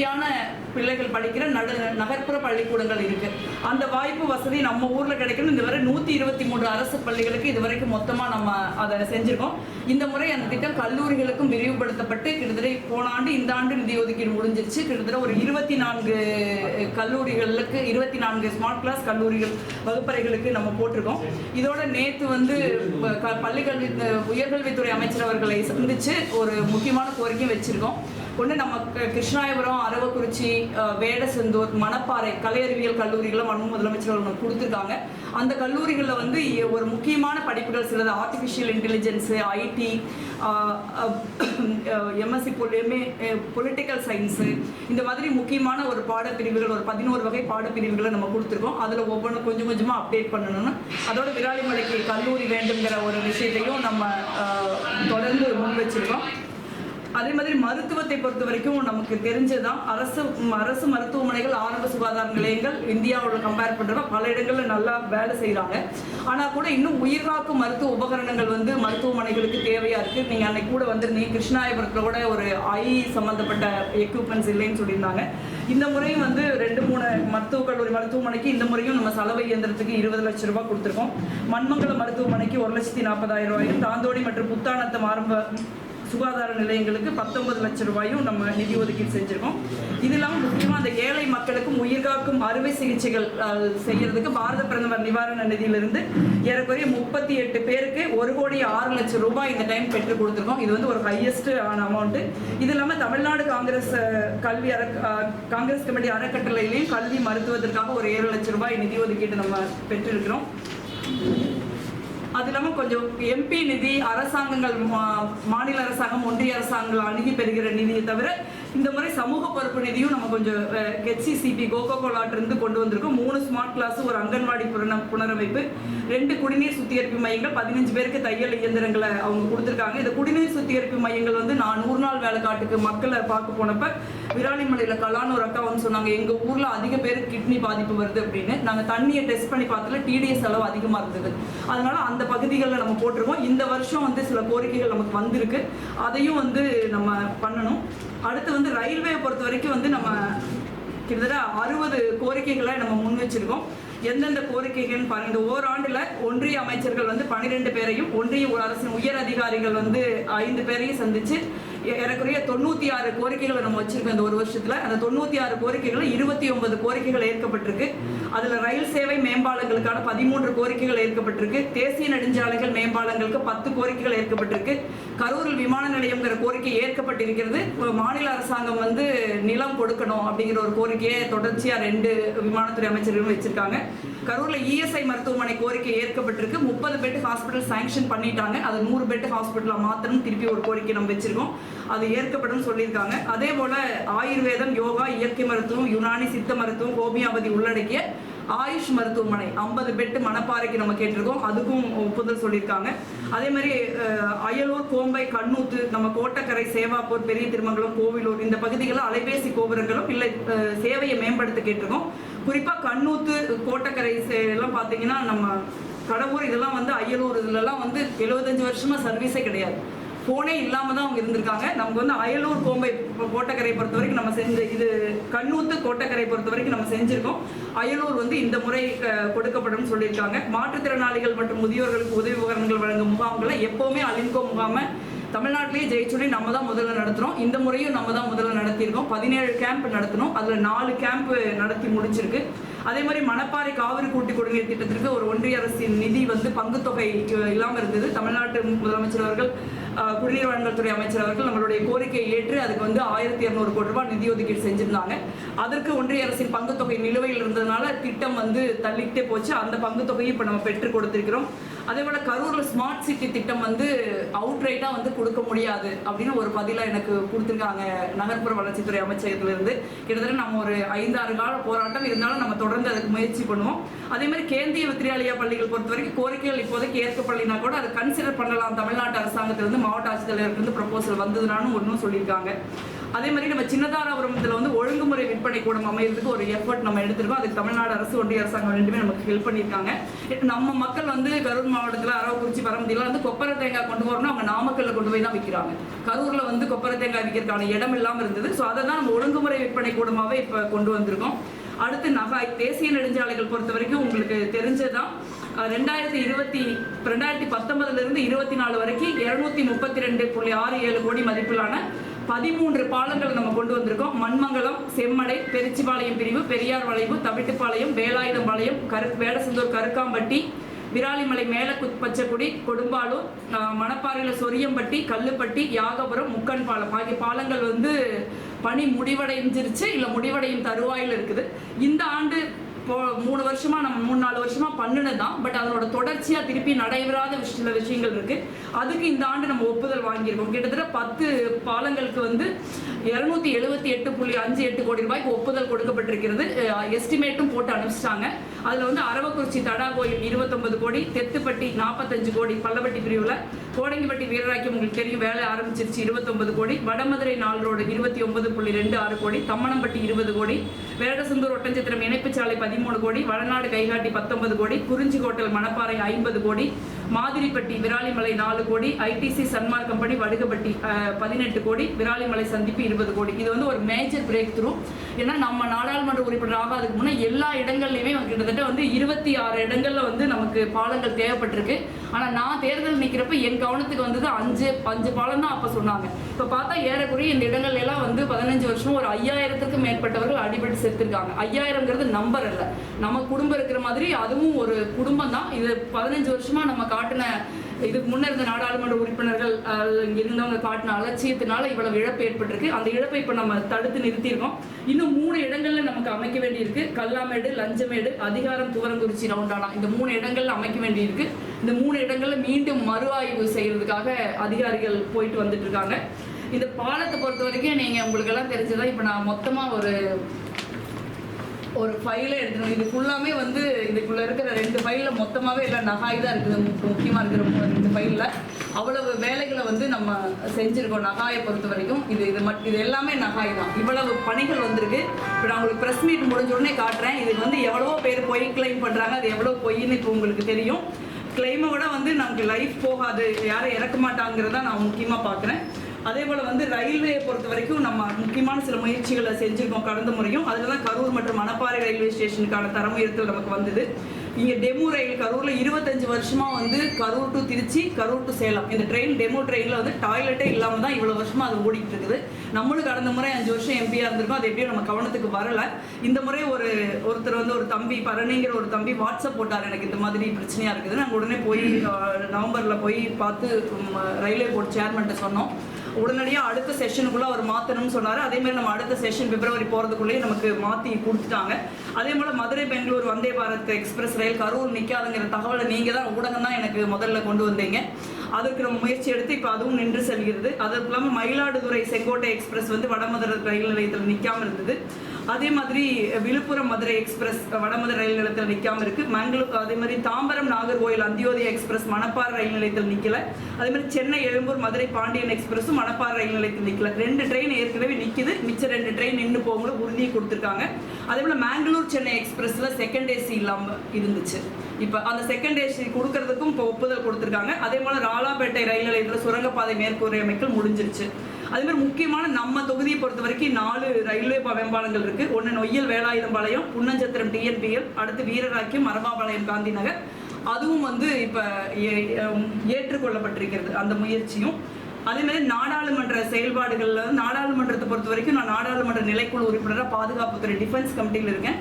வசதியான பிள்ளைகள் படிக்கிற நகர்ப்புற பள்ளிக்கூடங்கள் இருக்கு. அந்த வாய்ப்பு வசதி நம்ம ஊர்ல கிடைக்கணும். இதுவரை 123 அரசு பள்ளிகளுக்கு இதுவரைக்கும் மொத்தமா நம்ம அதை செஞ்சிருக்கோம். இந்த முறை அந்த திட்டம் கல்லூரிகளுக்கும் விரிவுபடுத்தப்பட்டு கிட்டத்தட்ட போன ஆண்டு இந்த ஆண்டு நிதி ஒதுக்கீடு முடிஞ்சிருச்சு. கிட்டத்தட்ட ஒரு 24 கல்லூரிகளுக்கு 24 ஸ்மார்ட் கிளாஸ் கல்லூரிகள் வகுப்பறைகளுக்கு நம்ம போட்டிருக்கோம். இதோட நேற்று வந்து பள்ளிக்கல்வி உயர்கல்வித்துறை அமைச்சர் அவர்களை சந்திச்சு ஒரு முக்கியமான கோரிக்கை வச்சிருக்கோம். ஒன்று, நம்ம கிருஷ்ணாயபுரம், அரவக்குறிச்சி, வேடசந்தூர், மணப்பாறை கலை அறிவியல் கல்லூரிகளை முதலமைச்சர் அவர்கள் கொடுத்துருக்காங்க. அந்த கல்லூரிகளில் வந்து ஒரு முக்கியமான படிப்புகள் சிலது artificial intelligence, IT, MSc political science, இந்த மாதிரி முக்கியமான ஒரு பாடப்பிரிவுகள் ஒரு 11 வகை பாடப்பிரிவுகளை நம்ம கொடுத்துருக்கோம். அதில் ஒவ்வொன்றும் கொஞ்சம் கொஞ்சமாக அப்டேட் பண்ணணும்னு அதோட விராலிமலைக்கு கல்லூரி வேண்டுங்கிற ஒரு விஷயத்தையும் நம்ம தொடர்ந்து முன் வச்சிருக்கோம். அதே மாதிரி மருத்துவத்தை பொறுத்த வரைக்கும் நமக்கு தெரிஞ்சதான் அரசு மருத்துவமனைகள், ஆரம்ப சுகாதார நிலையங்கள் இந்தியாவோட கம்பேர் பண்ணுறப்ப பல இடங்களில் நல்லா வேலை செய்கிறாங்க. ஆனால் கூட இன்னும் உயிர்காக்கும் மருத்துவ உபகரணங்கள் வந்து மருத்துவமனைகளுக்கு தேவையாக இருக்குது. நீங்கள் அன்னைக்கு கூட வந்திருந்தீங்க, கிருஷ்ணாயபுரத்தில் கூட ஒரு சம்மந்தப்பட்ட எக்யூப்மெண்ட்ஸ் இல்லைன்னு சொல்லியிருந்தாங்க. இந்த முறையும் வந்து 2-3 மருத்துவக் கல்லூரி மருத்துவமனைக்கு இந்த முறையும் நம்ம சலவை இயந்திரத்துக்கு 20 லட்சம் ரூபாய் கொடுத்துருக்கோம். மண்மங்கலம் மருத்துவமனைக்கு 1,40,000 ரூபாயும், தாந்தோடி மற்றும் புத்தானத்தம் ஆரம்ப சுகாதார நிலையங்களுக்கு 19 லட்சம் ரூபாயும் நம்ம நிதி ஒதுக்கீடு செஞ்சிருக்கோம். இது இல்லாமல் முக்கியமாக அந்த ஏழை மக்களுக்கும் உயிர்காக்கும் அறுவை சிகிச்சைகள் செய்யறதுக்கு பாரத பிரதமர் நிவாரண நிதியிலிருந்து ஏறக்குறைய 38 பேருக்கு 1,06,00,000 ரூபாய் இந்த டைம் பெற்று கொடுத்துருக்கோம். இது வந்து ஒரு ஹையஸ்ட் ஆன அமௌண்ட். இது இல்லாமல் தமிழ்நாடு காங்கிரஸ் கமிட்டி அறக்கட்டளையிலையும் கல்வி மருத்துவத்திற்காக ஒரு 7 லட்சம் ரூபாய் நிதி ஒதுக்கீடு நம்ம பெற்றிருக்கிறோம். அது இல்லாமல் கொஞ்சம் எம்பி நிதி, அரசாங்கங்கள், மாநில அரசாங்கம், ஒன்றிய அரசாங்கங்கள் அணுகி பெறுகிற நிதியை தவிர இந்த முறை சமூக பொறுப்பு நிதியும் நம்ம கொஞ்சம் HCCP கோகோகோலாட்டிலிருந்து கொண்டு வந்திருக்கோம். 3 ஸ்மார்ட் கிளாஸ், ஒரு அங்கன்வாடி புனரமைப்பு, 2 குடிநீர் சுத்திகரிப்பு மையங்கள், 15 பேருக்கு தையல் இயந்திரங்களை அவங்க கொடுத்துருக்காங்க. இந்த குடிநீர் சுத்திகரிப்பு மையங்கள் வந்து நான் 100 நாள் வேலை காட்டுக்கு மக்களை பார்க்க போனப்ப விராலிமலையில் கலான்னு ஒரு அக்கா வந்து சொன்னாங்க, எங்கள் ஊரில் அதிக பேருக்கு கிட்னி பாதிப்பு வருது அப்படின்னு. நாங்கள் தண்ணியை டெஸ்ட் பண்ணி பார்த்தல TDS செலவு அதிகமாக இருந்தது. அதனால அந்த பகுதிகளில் நம்ம போட்டிருக்கோம். இந்த வருஷம் வந்து சில கோரிக்கைகள் நமக்கு வந்திருக்கு, அதையும் வந்து நம்ம பண்ணணும். அடுத்து வந்து ரயில்வே பொறுத்த வரைக்கும் வந்து நம்ம கிட்டத்தட்ட 60 கோரிக்கைகளை நம்ம முன் வச்சிருக்கோம். எந்தெந்த கோரிக்கைகள்னு பாருங்க. இந்த ஓராண்டில் ஒன்றிய அமைச்சர்கள் வந்து 12 பேரையும், ஒன்றிய அரசின் உயர் அதிகாரிகள் வந்து 5 பேரையும் சந்திச்சு ஏறக்குறைய 96 கோரிக்கைகளை நம்ம வச்சிருக்கோம் இந்த ஒரு வருஷத்துல. அந்த 96 கோரிக்கைகள் 29 கோரிக்கைகள் ஏற்கப்பட்டிருக்கு. அதுல ரயில் சேவை மேம்பாலங்களுக்கான 13 கோரிக்கைகள் ஏற்கப்பட்டிருக்கு. தேசிய நெடுஞ்சாலைகள் மேம்பாலங்களுக்கு 10 கோரிக்கைகள் ஏற்கப்பட்டிருக்கு. கரூரில் விமான நிலையம்ங்கிற கோரிக்கை ஏற்கப்பட்டிருக்கிறது. மாநில அரசாங்கம் வந்து நிலம் கொடுக்கணும் அப்படிங்கிற ஒரு கோரிக்கையை தொடர்ச்சியா 2 விமானத்துறை அமைச்சர்களும் வச்சிருக்காங்க. கரூர்ல ESI மருத்துவமனை கோரிக்கை ஏற்கப்பட்டிருக்கு. 30 பெட் ஹாஸ்பிட்டல் சாங்ஷன் பண்ணிட்டாங்க. அது 100 பெட் ஹாஸ்பிட்டலா மாத்தணும் திருப்பி ஒரு கோரிக்கை நம்ம வச்சிருக்கோம். அது ஏற்கப்படும் சொல்லியிருக்காங்க. அதே போல ஆயுர்வேதம், யோகா, இயற்கை மருத்துவம், யுனானி சித்த மருத்துவம், ஹோமியோபதி உள்ளடக்கிய ஆயுஷ் மருத்துவமனை 50 பெட் மணப்பாறைக்கு நம்ம கேட்டிருக்கோம். அதுக்கும் ஒப்புதல் சொல்லியிருக்காங்க. அதே மாதிரி அயலூர், கோம்பை, கண்ணூத்து, நம்ம கோட்டக்கரை, சேவாப்பூர், பெரிய திருமங்கலம், கோவிலூர் இந்த பகுதிகளில் அலைபேசி கோபுரங்களும் இல்லை சேவையை மேம்படுத்த கேட்டிருக்கோம். குறிப்பாக கண்ணூத்து, கோட்டக்கரை எல்லாம் பார்த்தீங்கன்னா நம்ம கடவுர் இதெல்லாம் வந்து அயலூர் இதுலலாம் வந்து 75 வருஷமா சர்வீஸே கிடையாது. ஃபோனே இல்லாமல் தான் அவங்க இருந்திருக்காங்க. நமக்கு வந்து அயலூர், கோம்பை, கோட்டக்கரை பொறுத்த வரைக்கும் நம்ம செஞ்ச இது கண்ணூத்து, கோட்டக்கரை பொறுத்த வரைக்கும் நம்ம செஞ்சுருக்கோம். அயலூர் வந்து இந்த முறை கொடுக்கப்படும் சொல்லியிருக்காங்க. மாற்றுத்திறனாளிகள் மற்றும் முதியோர்களுக்கு உதவி உபகரணங்கள் வழங்கும் முகாம்களை எப்போவுமே அலின்கோ முகாமை தமிழ்நாட்டிலேயே ஜெயிச்சுடி நம்ம தான் முதல்ல நடத்துகிறோம். இந்த முறையும் நம்ம தான் முதல்ல நடத்தியிருக்கோம். 17 கேம்ப் நடத்தணும். அதில் 4 கேம்ப் நடத்தி முடிச்சிருக்கு. அதே மாதிரி மணப்பாறை காவிரி கூட்டு குடிநீர் திட்டத்திற்கு ஒரு ஒன்றிய அரசின் நிதி வந்து பங்குத்தொகை இல்லாமல் இருந்தது. தமிழ்நாட்டு முதலமைச்சர் அவர்கள், குடிநீர் வழங்கல் துறை அமைச்சர் அவர்கள் நம்மளுடைய கோரிக்கையை ஏற்று அதுக்கு வந்து 1200 கோடி ரூபாய் நிதி ஒதுக்கீடு செஞ்சிருந்தாங்க. அதற்கு ஒன்றிய அரசின் பங்குத்தொகை நிலுவையில் இருந்ததுனால திட்டம் வந்து தள்ளிக்கிட்டே போச்சு. அந்த பங்குத்தொகையை இப்போ நம்ம பெற்று கொடுத்திருக்கிறோம். அதே போல கரூர்ல ஸ்மார்ட் சிட்டி திட்டம் வந்து அவுட்ரைட்டா வந்து கொடுக்க முடியாது அப்படின்னு ஒரு பதிலா எனக்கு கொடுத்துருக்காங்க நகர்ப்புற வளர்ச்சித்துறை அமைச்சகத்திலிருந்து. கிட்டத்தட்ட நம்ம ஒரு 5-6 கால போராட்டம் இருந்தாலும் நம்ம தொடர்ந்து அதுக்கு முயற்சி பண்ணுவோம். அதே மாதிரி கேந்திரிய வித்யாலயா பள்ளிகள் பொறுத்த வரைக்கும் கோரிக்கைகள் இப்போதைக்கு ஏற்கப்படலைன்னா கூட அதை கன்சிடர் பண்ணலாம். தமிழ்நாட்டு அரசாங்கத்திலிருந்து மாவட்ட ஆட்சித்தலைவருக்கு ப்ரொபோசல் வந்ததுனாலும் ஒன்றும் சொல்லியிருக்காங்க. அதே மாதிரி நம்ம சின்னதாராபுரத்தில் வந்து ஒழுங்குமுறை ஒழுங்குமுறை விற்பனை கூடம் அமைகிறதுக்கு ஒரு எஃபர்ட் நம்ம எடுத்திருக்கோம். அதுக்கு தமிழ்நாடு அரசு, ஒன்றிய அரசாங்கம் ரெண்டுமே நமக்கு ஹெல்ப் பண்ணியிருக்காங்க. நம்ம மக்கள் வந்து கரூர் மாவட்டத்தில் அரவக்குறிச்சி, பரமத்திலாம் வந்து கொப்பரை தேங்காய் கொண்டு வரணும், அவங்க நாமக்கல்ல கொண்டு போய் தான் விற்கிறாங்க. கரூர்ல வந்து கொப்பரை தேங்காய் விற்கிறதுக்கான இடம் இல்லாமல் இருந்தது. ஸோ அதை தான் நம்ம ஒழுங்குமுறை விற்பனை கூடமாவே இப்போ கொண்டு வந்திருக்கோம். அடுத்து நகாய் தேசிய நெடுஞ்சாலைகள் பொறுத்த வரைக்கும் உங்களுக்கு தெரிஞ்சதான் 2019 இருந்து 24 வரைக்கும் 232.67 கோடி மதிப்பிலான 13 பாலங்கள் நம்ம கொண்டு வந்திருக்கோம். மண்மங்கலம், செம்மடை, பெரிச்சிபாளையம் பிரிவு, பெரியார் வளைவு, தவிட்டுப்பாளையம், வேலாயுதம் பாளையம், வேடசந்தூர், கருக்காம்பட்டி, விராலிமலை, மேலக்குப்பச்சக்குடி, கொடும்பாலூர், மணப்பாறையில் சொரியம்பட்டி, கல்லுப்பட்டி, யாகபுரம், முக்கன் பாலம் ஆகிய பாலங்கள் வந்து பணி முடிவடைஞ்சிருச்சு, இல்லை முடிவடையும் தருவாயில் இருக்குது. இந்த ஆண்டு 3 வருஷமா நம்ம 3-4 வருஷமா பண்ணுனதான். பட் அதனோட தொடர்ச்சியா திருப்பி நடைபெறாத சில விஷயங்கள் இருக்கு. அதுக்கு இந்த ஆண்டு நம்ம ஒப்புதல் வாங்கியிருக்கோம். கிட்டத்தட்ட 10 பாலங்களுக்கு வந்து 278.58 கோடி ரூபாய்க்கு ஒப்புதல் கொடுக்கப்பட்டிருக்கிறது. எஸ்டிமேட்டும் போட்டு அனுப்பிச்சிட்டாங்க. அதுல வந்து அரவக்குறிச்சி தடா கோயில் 29 கோடி, தெத்துப்பட்டி 45 கோடி பல்லப்பட்டி பிரிவுல, கோடங்கிப்பட்டி வீரராக்கியம் உங்களுக்கு தெரியும் வேலை ஆரம்பிச்சிருச்சு 29 கோடி, வடமதுரை 4 ரோடு 29.26 கோடி, தம்மனம்பட்டி 20 கோடி, வேடசந்தூர் ஒட்டஞ்சத்திரம் இணைப்புச்சாலை 13 கோடி, வடநாடு கைகாட்டி 19 கோடி, குறிஞ்சி கோட்டல் மணப்பாறை 50 கோடி, மாதிரிப்பட்டி விராலிமலை 4 கோடி, ஐடிசி சன்மார்க் கம்பெனி வடுகப்பட்டி 18 கோடி, விராலிமலை சந்திப்பு 20 கோடி. இது வந்து ஒரு மேஜர் பிரேக் த்ரூ. ஏன்னா நம்ம நாடாளுமன்ற உறுப்பினர் ஆகாதுக்கு முன்னே எல்லா இடங்கள்லையுமே கிட்டத்தட்ட வந்து 26 இடங்கள்ல வந்து நமக்கு பாலங்கள் தேவைப்பட்டிருக்கு. ஆனா நான் தேர்தல் நிற்கிறப்ப என் கவனத்துக்கு வந்தது 5 பாலம் தான் அப்ப சொன்னாங்க. இப்ப பார்த்தா ஏறக்குறைய இந்த இடங்கள் எல்லாம் வந்து 15 வருஷம் ஒரு 5000த்துக்கும் மேற்பட்டவர்கள் அடிபட்டு செத்துருக்காங்க. 5000ங்கிறது நம்பர் அல்ல, நம்ம குடும்பம் இருக்கிற மாதிரி அதுவும் ஒரு குடும்பம் தான். இது 15 வருஷமா நம்ம காட்டின, இதுக்கு முன்ன இருந்த நாடாளுமன்ற உறுப்பினர்கள் இங்க இருந்தவங்க காட்டின அலட்சியத்தினால இவ்வளவு இழப்பு ஏற்பட்டிருக்கு. அந்த இழப்பை இப்ப நம்ம தடுத்து நிறுத்தியிருக்கோம். இன்னும் 3 இடங்கள்ல நமக்கு அமைக்க வேண்டியிருக்கு. கல்லாமேடு, லஞ்சமேடு, அதிகாரம், துவரங்குறிச்சி, ரவுண்டானா, இந்த 3 இடங்கள்ல அமைக்க வேண்டியிருக்கு. இந்த 3 இடங்கள்ல மீண்டும் மறு ஆய்வு செய்யறதுக்காக அதிகாரிகள் போயிட்டு வந்துட்டு இருக்காங்க. இந்த பாலத்தை பொறுத்த வரைக்கும் நீங்க உங்களுக்கு எல்லாம் தெரிஞ்சதா, இப்ப நான் மொத்தமா ஒரு ஃபைலை எடுத்துக்கணும். இது ஃபுல்லாமே வந்து இதுக்குள்ள இருக்கிற 2 ஃபைலில் மொத்தமாகவே எல்லாம் நகாய் தான் இருக்குது. முக்கியமாக இருக்கிற 2 ஃபைலில் அவ்வளவு வேலைகளை வந்து நம்ம செஞ்சுருக்கோம். நகாயை பொறுத்த வரைக்கும் இது எல்லாமே நகாய் தான். இவ்வளவு பணிகள் வந்திருக்கு. இப்போ நான் உங்களுக்கு ப்ரெஸ் மீட் முடிஞ்ச உடனே காட்டுறேன். இது வந்து எவ்வளவோ பேர் பொய் கிளைம் பண்ணுறாங்க, அது எவ்வளோ பொய்ன்னு இப்போ உங்களுக்கு தெரியும். கிளைமை விட வந்து நமக்கு லைஃப் போகாது, யாரும் இறக்க மாட்டாங்கிறத நான் முக்கியமாக பார்க்குறேன். அதே போல் வந்து ரயில்வேயை பொறுத்த வரைக்கும் நம்ம முக்கியமான சில முயற்சிகளை செஞ்சுருக்கோம் கடந்த முறையும். அதில் தான் கரூர் மற்றும் மணப்பாறை ரயில்வே ஸ்டேஷனுக்கான தரம் உயர்த்தல் நமக்கு வந்தது. இங்கே டெமோ ரயில் கரூரில் 25 வருஷமாக வந்து கரூர் டு திருச்சி, கரூர் டு சேலம் இந்த ட்ரெயின் டெமோ ட்ரெயினில் வந்து டாய்லெட்டே இல்லாமல் தான் இவ்வளோ வருஷமாக அது ஓடிட்டு இருக்குது. நம்மளும் கடந்த முறை 5 வருஷம் எம்பியாக இருந்திருக்கோம். அது எப்படியும் நம்ம கவனத்துக்கு வரலை. இந்த முறை ஒருத்தர் வந்து ஒரு தம்பி பரணிங்கிற ஒரு தம்பி வாட்ஸ்அப் போட்டார், எனக்கு இந்த மாதிரி பிரச்சனையாக இருக்குது. நாங்கள் உடனே போய் நவம்பரில் போய் பார்த்து ரயில்வே போர்டு சேர்மன்ட்ட சொன்னோம். உடனடியாக அடுத்த செஷனுக்குள்ளே அவர் மாற்றணும்னு சொன்னார். அதேமாதிரி நம்ம அடுத்த செஷன் பிப்ரவரி போகிறதுக்குள்ளேயே நமக்கு மாற்றி கொடுத்துட்டாங்க. அதே போல் மதுரை பெங்களூர் வந்தே பாரத் எக்ஸ்பிரஸ் ரயில் கரூர் நிற்காதுங்கிற தகவலை நீங்கள் தான் ஊடகம் தான் எனக்கு முதல்ல கொண்டு வந்தீங்க. அதற்கு நம்ம முயற்சி எடுத்து இப்போ அதுவும் நின்று செல்கிறது. அதுக்கு இல்லாமல் மயிலாடுதுறை செங்கோட்டை எக்ஸ்பிரஸ் வந்து வடமதுரை ரயில் நிலையத்தில் நிற்காமல் இருந்தது. அதே மாதிரி விழுப்புரம் மதுரை எக்ஸ்பிரஸ் வடமதுரை ரயில் நிலையத்தில் நிற்காமல் இருக்கு. மங்களூர் அதே மாதிரி தாம்பரம் நாகர்கோயில் அந்தியோதய எக்ஸ்பிரஸ் மணப்பாறை ரயில் நிலையத்தில் நிற்கல. அதே மாதிரி சென்னை எழும்பூர் மதுரை பாண்டியன் எக்ஸ்பிரஸும் மணப்பாறை ரயில் நிலையத்தில் நிற்கல. 2 ட்ரெயின் ஏற்கனவே நிற்குது, மிச்ச 2 ட்ரெயின் நின்று போகல உறுதியை கொடுத்துருக்காங்க. அதே போல் மேங்களூர் சென்னை எக்ஸ்பிரஸ்ல செகண்ட் ஏசி இல்லாமல் இருந்துச்சு. இப்போ அந்த செகண்ட் ஏசி கொடுக்கறதுக்கும் இப்போ ஒப்புதல் கொடுத்துருக்காங்க. அதே போல் ராலாப்பேட்டை ரயில் நிலையத்தில் சுரங்கப்பாதை மேற்கூரை அமைக்கல் முடிஞ்சிருச்சு. அதே மாதிரி முக்கியமான நம்ம தொகுதியை பொறுத்த வரைக்கும் 4 ரயில்வே மேம்பாலங்கள் இருக்கு. ஒன்று நொய்யல் வேலாயுதம்பாளையம், புன்னஞ்சத்திரம் டிஎன்பிஎல், அடுத்து வீரராக்கியம், மரபாபாளையம் காந்தி நகர். அதுவும் வந்து இப்போ ஏற்றுக்கொள்ளப்பட்டிருக்கிறது அந்த முயற்சியும். அதே மாதிரி நாடாளுமன்ற செயல்பாடுகள்ல நாடாளுமன்றத்தை பொறுத்த வரைக்கும் நான் நாடாளுமன்ற நிலைக்குழு உறுப்பினராக பாதுகாப்புத்துறை டிஃபென்ஸ் கமிட்டியில் இருக்கேன்.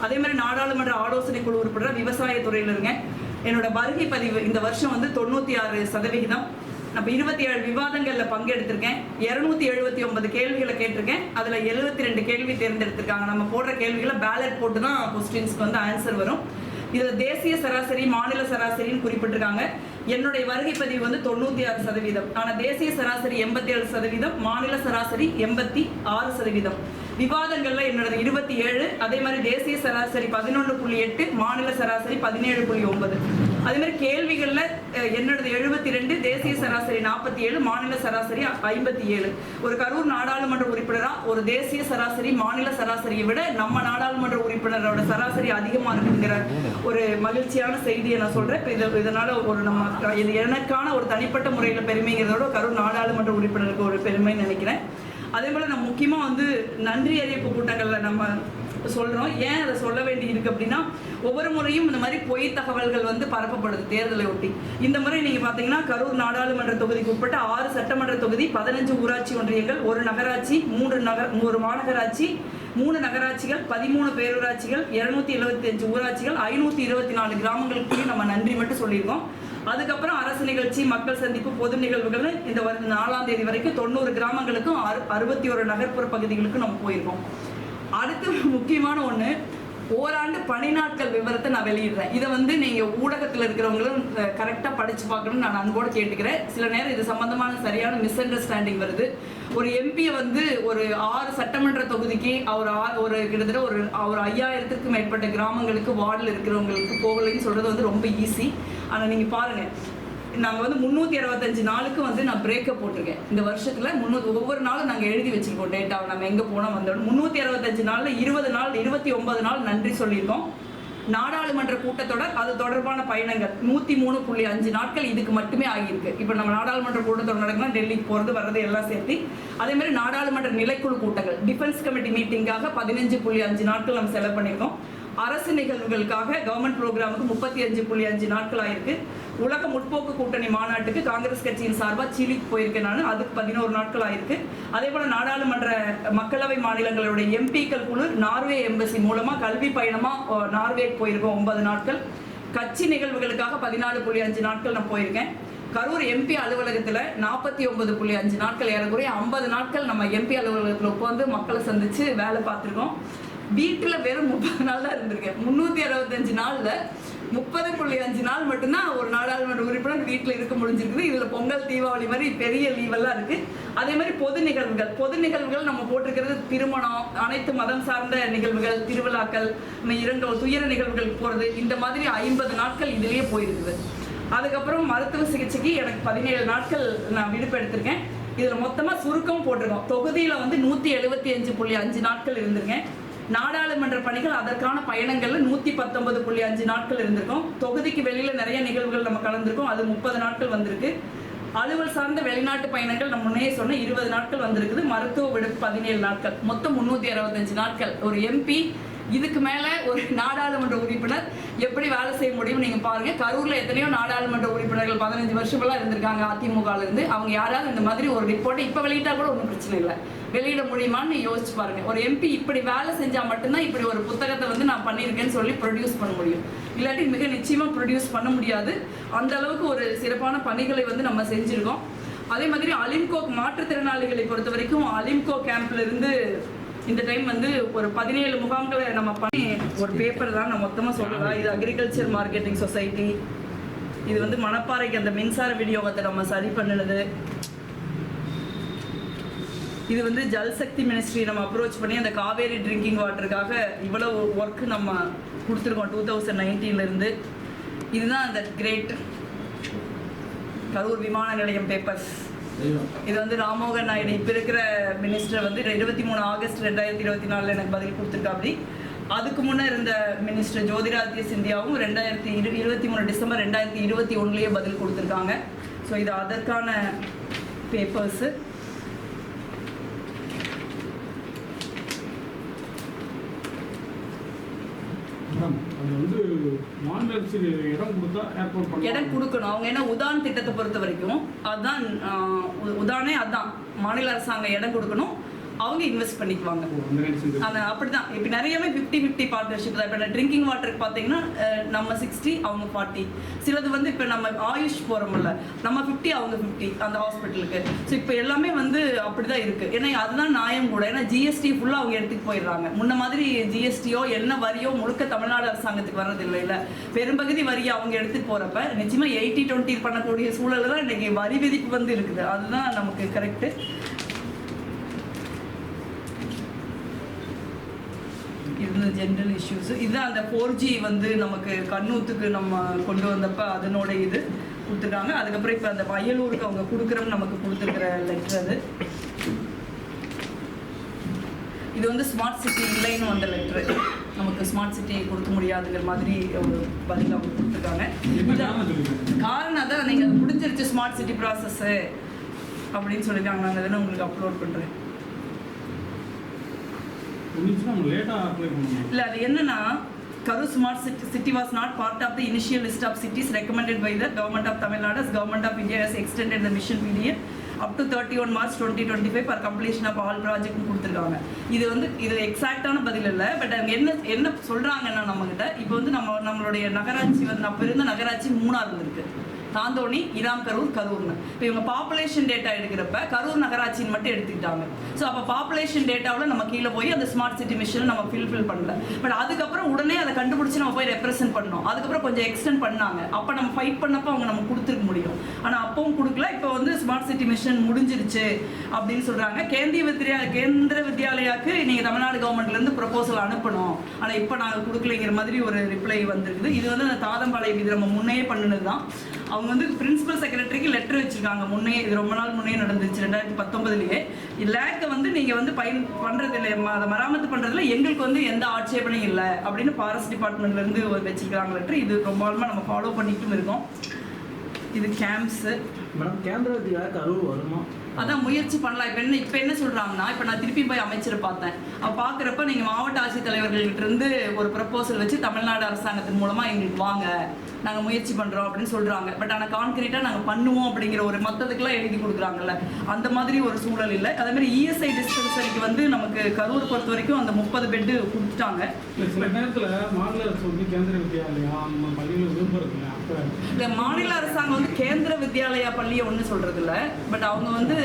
அதே மாதிரி நாடாளுமன்ற ஆலோசனை குழு உறுப்பினராக விவசாயத்துறையில் இருக்கேன். என்னோட வருகை பதிவு இந்த வருஷம் வந்து 96%. நான் 27 விவாதங்களில் பங்கெடுத்திருக்கேன். 279 கேள்விகளை கேட்டிருக்கேன். அதில் 72 கேள்வி தேர்ந்தெடுத்திருக்காங்க. நம்ம போடுற கேள்விகளை பேலட் போட்டு தான் கொஸ்டின்ஸ்க்கு வந்து ஆன்சர் வரும். இதில் தேசிய சராசரி மாநில சராசரின்னு குறிப்பிட்டிருக்காங்க. என்னுடைய வருகை பதிவு வந்து 96%. ஆனால் தேசிய சராசரி 87%, மாநில சராசரி 86%. விவாதங்களில் என்னோட 27, அதே மாதிரி தேசிய சராசரி 11.8, மாநில சராசரி 17.9. அதே மாதிரி கேள்விகளில் என்னோடது 72, தேசிய சராசரி 47, மாநில சராசரி 57. ஒரு கரூர் நாடாளுமன்ற உறுப்பினராக ஒரு தேசிய சராசரி மாநில சராசரியை விட நம்ம நாடாளுமன்ற உறுப்பினரோட சராசரி அதிகமாக இருக்குங்கிற ஒரு மகிழ்ச்சியான செய்தியை நான் சொல்கிறேன். இதனால ஒரு நம்ம இது எனக்கான ஒரு தனிப்பட்ட முறையில் பெருமைங்கிறதோட கரூர் நாடாளுமன்ற உறுப்பினருக்கு ஒரு பெருமைன்னு நினைக்கிறேன். அதே போல் நம்ம முக்கியமாக வந்து நன்றி அறிவிப்பு கூட்டங்களில் நம்ம சொல்கிறோம். ஏன் அதை சொல்ல வேண்டி இருக்குது அப்படின்னா, ஒவ்வொரு முறையும் இந்த மாதிரி பொய் தகவல்கள் வந்து பரப்பப்படுது தேர்தலை ஒட்டி. இந்த முறை நீங்கள் பார்த்தீங்கன்னா கரூர் நாடாளுமன்ற தொகுதிக்கு உட்பட்ட 6 சட்டமன்ற தொகுதி, 15 ஊராட்சி ஒன்றியங்கள், 1 நகராட்சி, 3 மாநகராட்சி, 3 நகராட்சிகள், 13 பேரூராட்சிகள், 275 ஊராட்சிகள், 524 கிராமங்களுக்கு நம்ம நன்றி மட்டும் சொல்லியிருக்கோம். அதுக்கப்புறம் அரசு நிகழ்ச்சி, மக்கள் சந்திப்பு, பொது நிகழ்வுகள் இந்த 4ஆம் தேதி வரைக்கும் 90 கிராமங்களுக்கும் 61 நகர்ப்புற பகுதிகளுக்கும் நம்ம போயிருக்கோம். அடுத்து முக்கியமான ஒன்று, ஓராண்டு பணி நாட்கள் விவரத்தை நான் வெளியிடுறேன். இதை வந்து நீங்கள் ஊடகத்தில் இருக்கிறவங்களும் கரெக்டாக படித்து பார்க்கணும்னு நான் அன்போடு கேட்டுக்கிறேன். சில நேரம் இது சம்மந்தமான சரியான மிஸ் அண்டர்ஸ்டாண்டிங் வருது. ஒரு எம்பியை வந்து ஒரு 6 சட்டமன்ற தொகுதிக்கு ஒரு கிட்டத்தட்ட ஒரு 5000க்கும் மேற்பட்ட கிராமங்களுக்கு வார்டில் இருக்கிறவங்களுக்கு போகலைன்னு சொல்கிறது வந்து ரொம்ப ஈஸி. ஆனால் நீங்கள் பாருங்கள், நாங்கள் வந்து 365 நாளுக்கு வந்து நான் பிரேக்கப் போட்டிருக்கேன். இந்த வருஷத்தில் ஒவ்வொரு நாளும் நாங்கள் எழுதி வச்சுருக்கோம் டேட்டாவை, நம்ம எங்கே போனால் வந்தோம். 365 நாளில் 20 நாள் 29 நாள் நன்றி சொல்லியிருக்கோம். நாடாளுமன்ற கூட்டத்தொடர் அது தொடர்பான பயணங்கள் 103.5 நாட்கள் இதுக்கு மட்டுமே ஆகியிருக்கு. இப்போ நம்ம நாடாளுமன்ற கூட்டத்தொடர் நடக்குன்னா டெல்லிக்கு போகிறது வர்றது எல்லாம் சேர்த்து. அதே மாதிரி நாடாளுமன்ற நிலைக்குழு கூட்டங்கள், டிஃபென்ஸ் கமிட்டி மீட்டிங்காக 15.5 நாட்கள் நம்ம செலவு பண்ணியிருக்கோம். அரசு நிகழ்வுகளுக்காக கவர்மெண்ட் ப்ரோக்ராமுக்கு 35.5 நாட்கள் ஆயிருக்கு. உலக முற்போக்கு கூட்டணி மாநாட்டுக்கு காங்கிரஸ் கட்சியின் சார்பாக சிலிக்கு போயிருக்கேன் நான், அதுக்கு 11 நாட்கள் ஆயிருக்கு. அதே போல நாடாளுமன்ற மக்களவை மாநிலங்களுடைய எம்பிக்கள் குழு நார்வே எம்பசி மூலமா கல்வி பயணமா நார்வேக்கு போயிருக்கோம் 9 நாட்கள். கட்சி நிகழ்வுகளுக்காக 14.5 நாட்கள் நான் போயிருக்கேன். கரூர் எம்பி அலுவலகத்தில் 49.5 நாட்கள், ஏறக்குறைய 50 நாட்கள் நம்ம எம்பி அலுவலகத்தில் உட்காந்து மக்களை சந்திச்சு வேலை பார்த்துருக்கோம். வீட்டில் வெறும் 30 நாள் தான் இருந்திருக்கேன். 365 நாளில் 30.5 நாள் மட்டும்தான் ஒரு நாடாளுமன்ற உறுப்பினர் வீட்டில் இருக்க முடிஞ்சிருக்குது. இதில் பொங்கல், தீபாவளி மாதிரி பெரிய லீவெல்லாம் இருக்குது. அதே மாதிரி பொது நிகழ்வுகள் நம்ம போட்டிருக்கிறது திருமணம், அனைத்து மதம் சார்ந்த நிகழ்வுகள், திருவிழாக்கள், துயர நிகழ்வுகள் போகிறது, இந்த மாதிரி 50 நாட்கள் இதிலேயே போயிருக்குது. அதுக்கப்புறம் மருத்துவ சிகிச்சைக்கு எனக்கு 17 நாட்கள் நான் விடுப்பு எடுத்திருக்கேன். இதில் மொத்தமாக சுருக்கம் போட்டிருக்கோம். தொகுதியில் வந்து 175.5 நாட்கள் இருந்திருக்கேன். நாடாளுமன்ற பணிகள் அதற்கான பயணங்கள்ல 119.5 நாட்கள் இருந்திருக்கும். தொகுதிக்கு வெளியில நிறைய நிகழ்வுகள் நம்ம கலந்துருக்கோம், அது 30 நாட்கள் வந்திருக்கு. அலுவல் சார்ந்த வெளிநாட்டு பயணங்கள் நம்ம முன்னே சொன்ன 20 நாட்கள் வந்திருக்குது. மருத்துவ விடுப்பு 17 நாட்கள், மொத்தம் 365 நாட்கள். ஒரு எம்பி இதுக்கு மேல ஒரு நாடாளுமன்ற உறுப்பினர் எப்படி வேலை செய்ய முடியும் நீங்க பாருங்க. கரூர்ல எத்தனையோ நாடாளுமன்ற உறுப்பினர்கள் 15 வருஷமெல்லாம் இருந்திருக்காங்க அதிமுகல இருந்து. அவங்க யாராவது இந்த மாதிரி ஒரு ரிப்போர்ட்டை இப்ப வெளியிட்டா கூட ஒன்றும் பிரச்சனை இல்லை, வெளியிட முடியுமான்னு யோசிச்சு பாருங்க. ஒரு எம்பி இப்படி வேலை செஞ்சா மட்டும்தான் இப்படி ஒரு புத்தகத்தை வந்து நான் பண்ணியிருக்கேன்னு சொல்லி ப்ரொடியூஸ் பண்ண முடியும். இல்லாட்டி மிக நிச்சயமா ப்ரொடியூஸ் பண்ண முடியாது. அந்த அளவுக்கு ஒரு சிறப்பான பணிகளை வந்து நம்ம செஞ்சிருக்கோம். அதே மாதிரி அலிம்கோ மாற்றுத்திறனாளிகளை பொறுத்த வரைக்கும் அலிம்கோ கேம்ப்ல இருந்து இந்த டைம் வந்து ஒரு 17 முகாம்களை நம்ம பண்ணி ஒரு பேப்பர் தான் நான் மொத்தமாக சொல்லலாம். இது அக்ரிகல்ச்சர் மார்க்கெட்டிங் சொசைட்டி, இது வந்து மணப்பாறைக்கு அந்த மின்சார விநியோகத்தை நம்ம சரி பண்ணினது. இது வந்து ஜல்சக்தி மினிஸ்ட்ரி நம்ம அப்ரோச் பண்ணி அந்த காவேரி ட்ரிங்கிங் வாட்டருக்காக இவ்வளோ ஒர்க் நம்ம கொடுத்துருக்கோம் 2019 இதுதான் அந்த கிரேட் கரூர் விமான நிலையம் பேப்பர்ஸ். இது வந்து ராம்மோகன் நாயுடு இப்போ இருக்கிற மினிஸ்டர் வந்து 23 ஆகஸ்ட் 2024 எனக்கு பதில் கொடுத்துருக்காப்படி. அதுக்கு முன்னே இருந்த மினிஸ்டர் ஜோதிராதித்ய சிந்தியாவும் 2023 டிசம்பர் 2021 பதில் கொடுத்துருக்காங்க. ஸோ இது அதற்கான பேப்பர்ஸு. இடம் கொடுக்கணும். அவங்க என்ன உதான் திட்டத்தை பொறுத்த வரைக்கும் அதான் உதானே, அதான் மாநில அரசாங்கம் இடம் கொடுக்கணும், அவங்க இன்வெஸ்ட் பண்ணிக்குவாங்க. அப்படிதான் இப்போ நிறையவே 50-50 பார்ட்னர்ஷிப் தான். இப்போ ட்ரிங்கிங் வாட்டருக்கு பார்த்தீங்கன்னா நம்ம 60 அவங்க 40. சிலது வந்து இப்போ நம்ம ஆயுஷ் போகிறோம்ல, நம்ம 50 அவங்க 50 அந்த ஹாஸ்பிட்டலுக்கு. ஸோ இப்போ எல்லாமே வந்து அப்படிதான் இருக்கு. ஏன்னா அதுதான் நியாயம் கூட. ஏன்னா ஜிஎஸ்டி ஃபுல்லாக அவங்க எடுத்துட்டு போயிடுறாங்க. முன்ன மாதிரி ஜிஎஸ்டியோ என்ன வரியோ முழுக்க தமிழ்நாடு அரசாங்கத்துக்கு வர்றதில்லை. இல்லை, பெரும்பகுதி வரியை அவங்க எடுத்துட்டு போறப்ப நிச்சயமா 80-20 பண்ணக்கூடிய சூழல் தான் இன்னைக்கு வரி விதிப்பு வந்து இருக்குது. அதுதான் நமக்கு கரெக்டு. வந்து ஜென்ரல் இஷ்யூஸ். இதுதான் அந்த 4G வந்து நமக்கு கண்ணூத்துக்கு நம்ம கொண்டு வந்தப்ப அதனோட இது கொடுத்துருக்காங்க. அதுக்கப்புறம் இப்போ அந்த வயலூருக்கு அவங்க கொடுக்குறோம்னு நமக்கு கொடுத்துருக்கிற லெட்டர் அது. இது வந்து ஸ்மார்ட் சிட்டி இல்லைன்னு வந்த லெட்ரு, நமக்கு ஸ்மார்ட் சிட்டி கொடுக்க முடியாதுங்கிற மாதிரி ஒரு பதில் அவங்க கொடுத்துருக்காங்க. காரணம் தான் நீங்கள் முடிஞ்சிருச்சு ஸ்மார்ட் சிட்டி ப்ராசஸ்ஸு அப்படின்னு சொல்லியிருக்காங்க. நாங்கள் தானே உங்களுக்கு அப்லோட் பண்ணுறேன். இல்லை அது என்னன்னா, Karur Smart City was not part of the initial list of cities recommended by the Government of Tamil Nadu. As Government of India has extended the mission period up to 31 March 2025 for completion of all project கொடுத்துருக்காங்க. இது வந்து இது எக்ஸாக்டான பதில் இல்லை. But அவங்க என்ன சொல்கிறாங்கன்னா நம்மகிட்ட இப்போ வந்து நம்மளுடைய நகராட்சி வந்து நம்ம இருந்த நகராட்சி 3 இருந்திருக்கு, தாந்தோணி, இராம் கரூர், கரூர்னு. இப்போ இவங்க பாப்புலேஷன் டேட்டா எடுக்கிறப்ப கரூர் நகராட்சின்னு மட்டும் எடுத்துக்கிட்டாங்க. ஸோ அப்போ பாப்புலேஷன் டேட்டாவில் நம்ம கீழே போய் அந்த ஸ்மார்ட் சிட்டி மிஷன் நம்ம ஃபில் பண்ணல. பட் அதுக்கப்புறம் உடனே அதை கண்டுபிடிச்சி நம்ம போய் ரெப்ரசென்ட் பண்ணோம். அதுக்கப்புறம் கொஞ்சம் எக்ஸ்டெண்ட் பண்ணாங்க. அப்போ நம்ம ஃபைட் பண்ணப்போ அவங்க நம்ம கொடுத்துருக்க முடியும். ஆனால் அப்பவும் கொடுக்கல. இப்போ வந்து ஸ்மார்ட் சிட்டி மிஷன் முடிஞ்சிருச்சு அப்படின்னு சொல்கிறாங்க. கேந்திர வித்யாலயாவுக்கு நீங்கள் தமிழ்நாடு கவர்மெண்ட்லேருந்து ப்ரொபோசல் அனுப்பணும், ஆனால் இப்போ நாங்கள் கொடுக்கலைங்கிற மாதிரி ஒரு ரிப்ளை வந்திருக்குது. இது வந்து அந்த தாதம்பாளையம் இது நம்ம முன்னே பண்ணினது தான். அவங்க வந்து பிரின்சிபல் செக்ரட்டரிக்கு லெட்டர் வச்சிருக்காங்க முன்னே. இது ரொம்ப நாள் முன்னே நடந்துச்சு, 2019. லேக்கை வந்து நீங்கள் வந்து பண்ணுறது இல்லை, அதை மராமத்து பண்ணுறதுல எங்களுக்கு வந்து எந்த ஆட்சேபனையும் இல்லை அப்படின்னு ஃபாரஸ்ட் டிபார்ட்மெண்ட்லேருந்து வச்சிருக்காங்க லெட்டர். இது ரொம்ப நாளுமா நம்ம ஃபாலோ பண்ணிக்கிட்டும் இருக்கோம். இது கேம்ப்ஸு. மேடம் கேந்திர கரூர் வருமா? அதான் முயற்சி பண்ணலாம். இப்போ என்ன சொல்கிறாங்கன்னா, இப்போ நான் திருப்பி போய் அமைச்சரை பார்த்தேன். அப்போ பார்க்குறப்ப நீங்கள் மாவட்ட ஆட்சித்தலைவர்கள்கிட்ட இருந்து ஒரு ப்ரப்போசல் வச்சு தமிழ்நாடு அரசாங்கத்தின் மூலமாக எங்களுக்கு வாங்க, நாங்கள் முயற்சி பண்ணுறோம் அப்படின்னு சொல்கிறாங்க. பட் ஆனால் கான்கிரீட்டாக நாங்கள் பண்ணுவோம் அப்படிங்கிற ஒரு மற்றதுக்கெல்லாம் எழுதி கொடுக்குறாங்கல்ல, அந்த மாதிரி ஒரு சூழல் இல்லை. அதேமாதிரி இஎஸ்ஐ டிஸ்பென்சரிக்கு வந்து நமக்கு கரூர் பொறுத்த வரைக்கும் அந்த 30 பெட்டு கொடுத்துட்டாங்க. சில நேரத்தில் மாநில அரசு வந்து கேந்திர வித்யாலயா அந்த பள்ளிகள் விரும்புறதில்ல. இல்லை, மாநில அரசாங்கம் வந்து கேந்திர வித்யாலயா பள்ளியை ஒன்றும் சொல்கிறது இல்லை. பட் அவங்க வந்து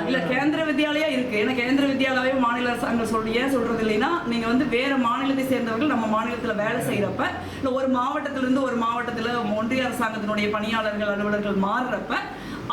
இல்லை கேந்திர வித்யாலயா இருக்குது. ஏன்னா கேந்திர வித்யாலயாவே மாநில அரசாங்கம் ஏன் சொல்கிறது இல்லைன்னா, நீங்கள் வந்து வேறு மாநிலத்தை சேர்ந்தவர்கள் நம்ம மாநிலத்தில் வேலை செய்கிறப்ப, இல்லை ஒரு மாவட்டத்திலேருந்து ஒரு மாவட்டத்தில் ஒன்றிய அரசாங்கத்தினுடைய பணியாளர்கள் அலுவலர்கள் மாறுறப்ப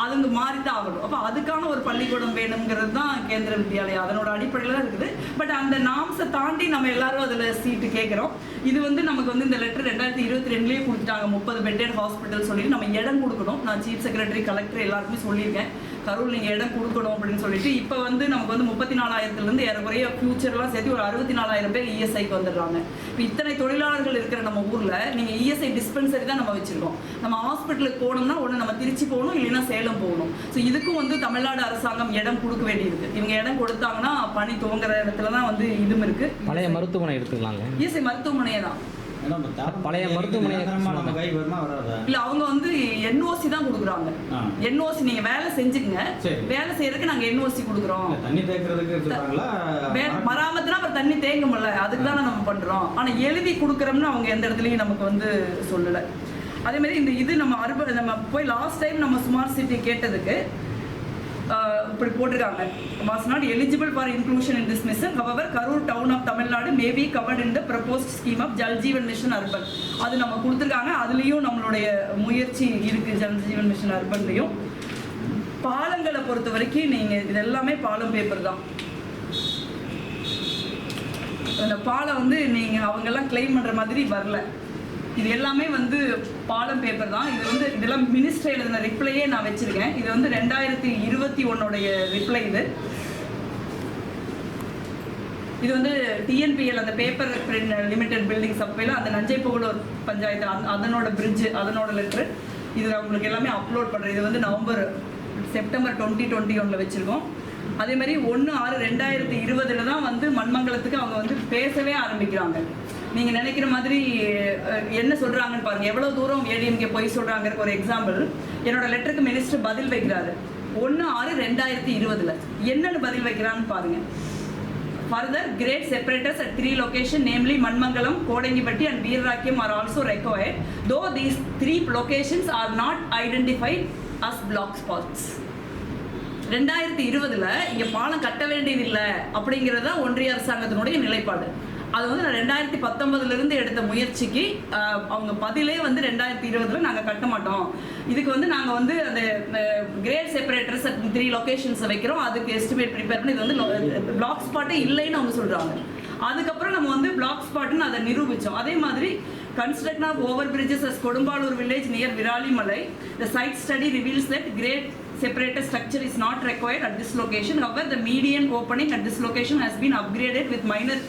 அதுங்க மாறித்தான் ஆகணும். அப்போ அதுக்கான ஒரு பள்ளிக்கூடம் வேணுங்கிறது தான் கேந்திர வித்யாலயா, அதனோட அடிப்படையில் தான் இருக்குது. பட் அந்த நாம்ஸை தாண்டி நம்ம எல்லாரும் அதில் சீட்டு கேட்குறோம். இது வந்து நமக்கு வந்து இந்த லெட்டர் 2022 கொடுத்துட்டாங்க. 30 பெட்டட் ஹாஸ்பிட்டல் சொல்லி நம்ம இடம் கொடுக்கணும். நான் சீஃப் செக்ரட்டரி, கலெக்டர் எல்லாருக்குமே சொல்லியிருக்கேன், கரூர் நீங்கள் இடம் கொடுக்கணும் அப்படின்னு சொல்லிட்டு. இப்போ வந்து நமக்கு வந்து 34,000 ஏறக்குறைய ஃபியூச்சர்லாம் சேர்த்து ஒரு 64,000 பேர் இஎஸ்ஐக்கு வந்துடுறாங்க. இப்போ இத்தனை தொழிலாளர்கள் இருக்கிற நம்ம ஊரில் நீங்கள் இஎஸ்ஐ டிஸ்பென்சரி தான் நம்ம வச்சுருக்கோம். நம்ம ஹாஸ்பிட்டலுக்கு போகணும்னா ஒன்று நம்ம திருச்சி போகணும், இல்லைன்னா சேலம் போகணும். ஸோ இதுக்கும் வந்து தமிழ்நாடு அரசாங்கம் இடம் கொடுக்க வேண்டியிருக்கு. இவங்க இடம் கொடுத்தாங்கன்னா பணி துவங்குற இடத்துல தான் வந்து இதுவும் இருக்குது. பழைய மருத்துவமனை எடுத்துக்கலாங்க. இஎஸ்ஐ மருத்துவமனையே தான் பழைய மருத்துவமனை இல்ல, அவங்க வந்து என்ஓசி தான் கொடுக்குறாங்க. என்ஓசி நீங்க வேலை செஞ்சுக்கங்க, வேலை செய்யறதுக்கு நாங்க என்ஓசி கொடுக்குறோம். மராமத்துனா அப்புறம் தண்ணி தேங்கும்ல, அதுக்கு தானே நம்ம பண்றோம். ஆனா எழுதி கொடுக்குறோம்னு அவங்க எந்த இடத்துலயும் நமக்கு வந்து சொல்லல. அதே மாதிரி இந்த இது நம்ம போய் லாஸ்ட் டைம் நம்ம ஸ்மார்ட் சிட்டி கேட்டதுக்கு இப்படி போட்டிருக்காங்க, was not eligible for inclusion in this mission. However, Karur town of Tamil Nadu may be covered in the proposed scheme of Jal Jeevan Mission Urban. அது நம்ம கொடுத்துருக்காங்க. அதுலேயும் நம்மளுடைய முயற்சி இருக்குது. ஜல் ஜீவன் மிஷன் அர்பன்லையும் பாலங்களை பொறுத்த வரைக்கும் நீங்கள் இது எல்லாமே பாலம் பேப்பர் தான். அந்த பாலம் வந்து நீங்கள் அவங்கெல்லாம் கிளைம் பண்ணுற மாதிரி வரல. இது எல்லாமே வந்து பாலம் பேப்பர் தான். இது வந்து இதெல்லாம் மினிஸ்டர் எழுதின ரிப்ளையே நான் வச்சுருக்கேன். இது வந்து 2021 ரிப்ளை. இது வந்து டிஎன்பிஎல் அந்த பேப்பர் லிமிடெட் பில்டிங் சப்ளைல அந்த நஞ்சை புகழூர் பஞ்சாயத்து அதனோட பிரிட்ஜு அதனோட லெட்ரு. இது உங்களுக்கு எல்லாமே அப்லோட் பண்ணுறேன். இது வந்து செப்டம்பர் 2021 வச்சுருக்கோம். அதே மாதிரி 1/6/2020 தான் வந்து மண்மங்கலத்துக்கு அவங்க வந்து பேசவே ஆரம்பிக்கிறாங்க. நீங்கள் நினைக்கிற மாதிரி என்ன சொல்கிறாங்கன்னு பாருங்கள், எவ்வளோ தூரம் ஏடிஎம்கே போய் சொல்கிறாங்கிற ஒரு எக்ஸாம்பிள். என்னோட லெட்டருக்கு மினிஸ்டர் பதில் வைக்கிறாரு 1/6/2020. என்னென்னு பதில் வைக்கிறான்னு பாருங்கள். Further, grade separators at 3 locations, namely Manmangalam, Kodengipatti and Veerarakyam are also required, though these 3 locations are not identified as block spots. 2020 இங்கே பாலம் கட்ட வேண்டியதில்லை அப்படிங்கிறது தான் ஒன்றிய அரசாங்கத்தினுடைய நிலைப்பாடு. அது வந்து நான் 2019 எடுத்த முயற்சிக்கு அவங்க பதிலே வந்து 2020 நாங்கள் கட்ட மாட்டோம், இதுக்கு வந்து நாங்கள் வந்து அந்த கிரேட் செப்பரேட்டர்ஸ் 3 லொக்கேஷன்ஸை வைக்கிறோம், அதுக்கு எஸ்டிமேட் ப்ரிப்பேர் பண்ணி இது வந்து பிளாக் ஸ்பாட்டே இல்லைன்னு அவங்க சொல்கிறாங்க. அதுக்கப்புறம் நம்ம வந்து பிளாக் ஸ்பாட்னு அதை நிரூபித்தோம். அதே மாதிரி construction of over bridges as Kodumbalur village near Viralimalai, the site study reveals that grade separator structure is not required at this location. However, the median opening at this location has been upgraded with minor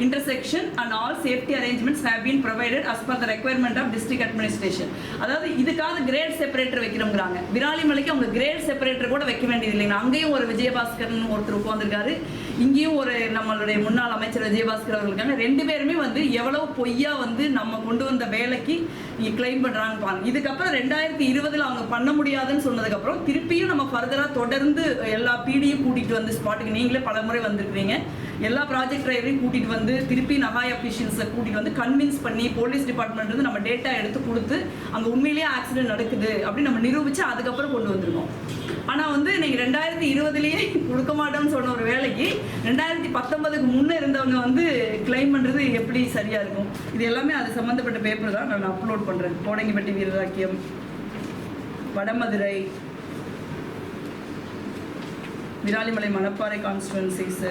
intersection and all safety arrangements have been provided as per the requirement of district administration. அதாவது இதுக்காக great separator வைக்கிறோம்ங்கறாங்க. விராலிமலைக்கு அவங்க great separator கூட வைக்க வேண்டியது இல்லைங்க. அங்கேயும் ஒரு விஜயபாஸ்கர்னு ஒருத்தர் உட்கார்ந்திருக்காரு, இங்கேயும் ஒரு நம்மளுடைய முன்னாள் அமைச்சர் விஜயபாஸ்கர் அவர்கள் இருக்காங்க. ரெண்டு பேருமே வந்து எவ்வளவு பொய்யா வந்து நம்ம கொண்டு வந்த வேலைக்கு கிளைம் பண்றாங்க பாருங்க. இதுக்கப்புறம் 2020 அவங்க பண்ண முடியாதுன்னு சொன்னதுக்கு அப்புறம் திருப்பியும் நம்ம ஃபர்தரா தொடர்ந்து எல்லா பிடியும் கூட்டிட்டு வந்து ஸ்பாட்டுக்கு நீங்களே பல முறை வந்திருக்கீங்க. எல்லா ப்ராஜெக்ட் டிரைவரையும் கூட்டிட்டு வந்து திருப்பி நகாய் அஃபிஷியல்ஸை கூட்டிட்டு வந்து கன்வின்ஸ் பண்ணி போலீஸ் டிபார்ட்மெண்ட் வந்து நம்ம டேட்டா எடுத்து கொடுத்து அங்கே உண்மையிலேயே ஆக்சிடென்ட் நடக்குது அப்படின்னு நம்ம நிரூபிச்சு அதுக்கப்புறம் கொண்டு வந்திருக்கோம். ஆனால் வந்து நீங்கள் 2020 கொடுக்க மாட்டோம்னு சொன்ன ஒரு வேலைக்கு 2019 முன்னே இருந்தவங்க வந்து கிளைம் பண்ணுறது எப்படி சரியாக இருக்கும்? இது எல்லாமே அது சம்மந்தப்பட்ட பேப்பர் தான் நான் அப்லோட் பண்ணுறேன். கோடங்கிப்பட்டி வீரராக்கியம், வடமதுரை, விராலிமலை மணப்பாறை கான்ஸ்டுவன்சிஸ்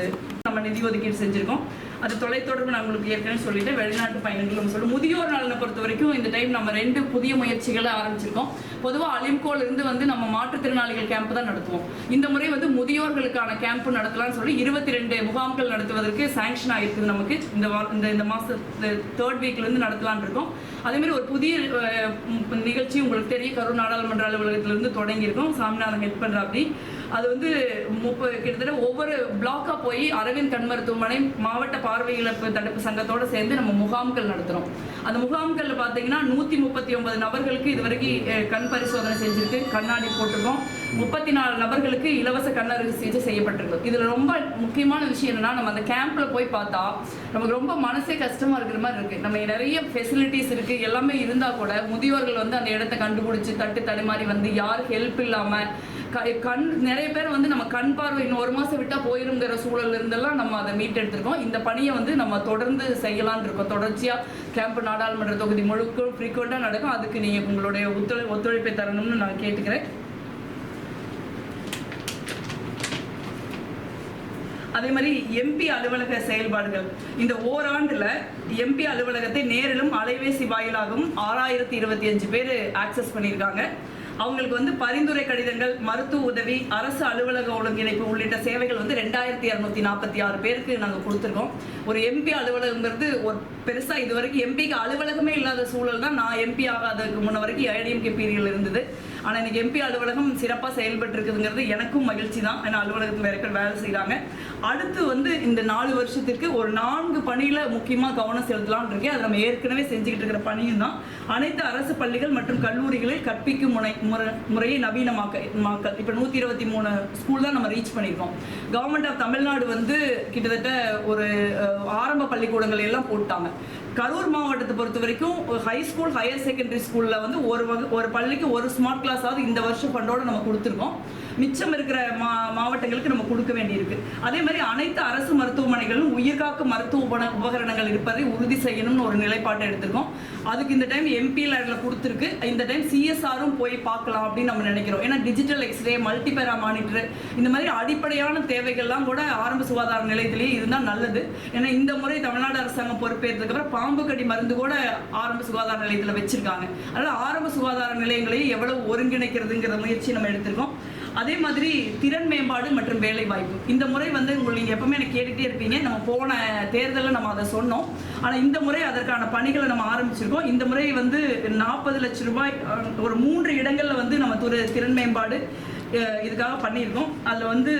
நம்ம நிதி ஒதுக்கீடு செஞ்சுருக்கோம். அது தொலைத்தொடர்பு நான் உங்களுக்கு ஏற்கனவே சொல்லிட்டேன். வெளிநாட்டு பயணங்கள் நம்ம சொல்லுவோம். முதியோர் நலனை பொறுத்த வரைக்கும் இந்த டைம் நம்ம 2 புதிய முயற்சிகளை ஆரம்பிச்சிருக்கோம். பொதுவாக அலிம்கோல இருந்து வந்து நம்ம மாற்றுத்திறனாளிகள் கேம்ப் தான் நடத்துவோம். இந்த முறை வந்து முதியோர்களுக்கான கேம்ப் நடத்தலாம்னு சொல்லி 22 முகாம்கள் நடத்துவதற்கு சாங்ஷன் ஆகிருக்குது. நமக்கு இந்த மாதம் 3rd வீக்லேருந்து நடத்தலான் இருக்கோம். அதேமாதிரி ஒரு புதிய நிகழ்ச்சி உங்களுக்கு தெரியும், கரூர் நாடாளுமன்ற அலுவலகத்திலிருந்து தொடங்கியிருக்கோம். சாமிநாதன் ஹெல்ப் பண்ணுறா. அப்படி அது வந்து கிட்டத்தட்ட ஒவ்வொரு பிளாக்காக போய் அரவிந்த் கண் மருத்துவமனை மாவட்ட பார்வை இழப்பு தடுப்பு சங்கத்தோடு சேர்ந்து நம்ம முகாம்கள் நடத்துகிறோம். அந்த முகாம்களில் பார்த்தீங்கன்னா 139 நபர்களுக்கு இது வரைக்கும் கண் பரிசோதனை செஞ்சுருக்கு, கண்ணாடி போட்டிருக்கோம். 34 நபர்களுக்கு இலவச கண்ணறுவை சிகிச்சை செய்யப்பட்டிருக்கு. இதில் ரொம்ப முக்கியமான விஷயம் என்னன்னா, நம்ம அந்த கேம்பில் போய் பார்த்தா நமக்கு ரொம்ப மனசே கஷ்டமாக இருக்கிற மாதிரி இருக்குது. நம்ம நிறைய ஃபெசிலிட்டிஸ் இருக்குது, எல்லாமே இருந்தால் கூட முதியோர்கள் வந்து அந்த இடத்த கண்டுபிடிச்சி தடுமாறி வந்து யார் ஹெல்ப் இல்லாமல் கண் நிறைய பேர் வந்து நம்ம கண் பார்வை இன்னும் 1 மாதம் விட்டால் போயிருங்கிற சூழல் இருந்தெல்லாம் நம்ம அதை மீட்டெடுத்திருக்கோம். இந்த பணியை வந்து நம்ம தொடர்ந்து செய்யலான் இருக்கோம். தொடர்ச்சியாக கேம்ப் நாடாளுமன்ற தொகுதி முழுக்க ஃப்ரீக்வெண்ட்டாக நடக்கும். அதுக்கு நீங்கள் உங்களுடைய ஒத்துழைப்பை தரணும்னு நான் கேட்டுக்கிறேன். அதே மாதிரி எம்பி அலுவலக செயல்பாடுகள், இந்த ஓராண்டில் எம்பி அலுவலகத்தை நேரிலும் அலைபேசி வாயிலாகவும் 6025 பேர் ஆக்சஸ் பண்ணியிருக்காங்க. அவங்களுக்கு வந்து பரிந்துரை கடிதங்கள், மருத்துவ உதவி, அரசு அலுவலக ஒருங்கிணைப்பு உள்ளிட்ட சேவைகள் வந்து 2246 பேருக்கு நாங்கள் கொடுத்துருக்கோம். ஒரு எம்பி அலுவலகங்கிறது ஒரு பெருசாக இது வரைக்கும் எம்பிக்கு அலுவலகமே இல்லாத சூழல் தான். நான் எம்பி ஆகாததுக்கு முன்ன வரைக்கும் ஏடிஎம்கே பீரியல் இருந்தது. ஆனால் இன்னைக்கு எம்பி அலுவலகம் சிறப்பாக செயல்பட்டு இருக்குதுங்கிறது எனக்கும் மகிழ்ச்சி தான். ஏன்னா அலுவலகத்தில் வேற பேர் வேலை செய்கிறாங்க. அடுத்து வந்து இந்த 4 வருஷத்துக்கு ஒரு 4 பணியில் முக்கியமாக கவனம் செலுத்தலாம்னு இருக்கேன். அது நம்ம ஏற்கனவே செஞ்சுக்கிட்டு இருக்கிற பணியும் தான். அனைத்து அரசு பள்ளிகள் மற்றும் கல்லூரிகளில் கற்பிக்கும் முறையை நவீனமாக்கல். இப்போ 123 ஸ்கூல் தான் நம்ம ரீச் பண்ணியிருக்கோம். கவர்மெண்ட் ஆஃப் தமிழ்நாடு வந்து கிட்டத்தட்ட ஒரு ஆரம்ப பள்ளிக்கூடங்கள் எல்லாம் போட்டாங்க. கரூர் மாவட்டத்தை பொறுத்த வரைக்கும் ஹை ஸ்கூல், ஹையர் செகண்டரி ஸ்கூலில் வந்து ஒரு பள்ளிக்கு ஒரு ஸ்மார்ட் கிளாஸாவது இந்த வருஷம் ஃபண்டோடு நம்ம கொடுத்துருக்கோம். மிச்சம் இருக்கிற மாவட்டங்களுக்கு நம்ம கொடுக்க வேண்டியிருக்கு. அதே மாதிரி அனைத்து அரசு மருத்துவமனைகளும் உயிர்காக்கும் மருத்துவ உபகரணங்கள் இருப்பதை உறுதி செய்யணும்னு ஒரு நிலைப்பாட்டை எடுத்திருக்கோம். அதுக்கு இந்த டைம் எம்பி லேடில் கொடுத்துருக்கு. இந்த டைம் சிஎஸ்ஆரும் போய் பார்க்கலாம் அப்படின்னு நம்ம நினைக்கிறோம். ஏன்னா டிஜிட்டல் எக்ஸ்ரே, மல்டிபேரா மானிட்டர், இந்த மாதிரி அடிப்படையான தேவைகள்லாம் கூட ஆரம்ப சுகாதார நிலையத்திலேயே இருந்தால் நல்லது. ஏன்னா இந்த முறை தமிழ்நாடு அரசாங்கம் பொறுப்பேற்றதுக்கு அப்புறம் பாம்பு கடி மருந்து கூட ஆரம்ப சுகாதார நிலையத்தில் வச்சிருக்காங்க. அதனால ஆரம்ப சுகாதார நிலையங்களையும் எவ்வளவு ஒருங்கிணைக்கிறதுங்கிற முயற்சி நம்ம எடுத்திருக்கோம். அதே மாதிரி திறன் மேம்பாடு மற்றும் வேலை வாய்ப்பு, இந்த முறை வந்து நீங்கள் எப்பவுமே எனக்கு கேட்டுகிட்டே இருப்பீங்க. நம்ம போன தேர்தலில் நம்ம அதை சொன்னோம். ஆனால் இந்த முறை அதற்கான பணிகளை நம்ம ஆரம்பிச்சிருக்கோம். இந்த முறை வந்து 40 லட்சம் ரூபாய் ஒரு 3 இடங்களில் வந்து நம்ம திறன் மேம்பாடு இதுக்காக பண்ணியிருக்கோம். அதில் வந்து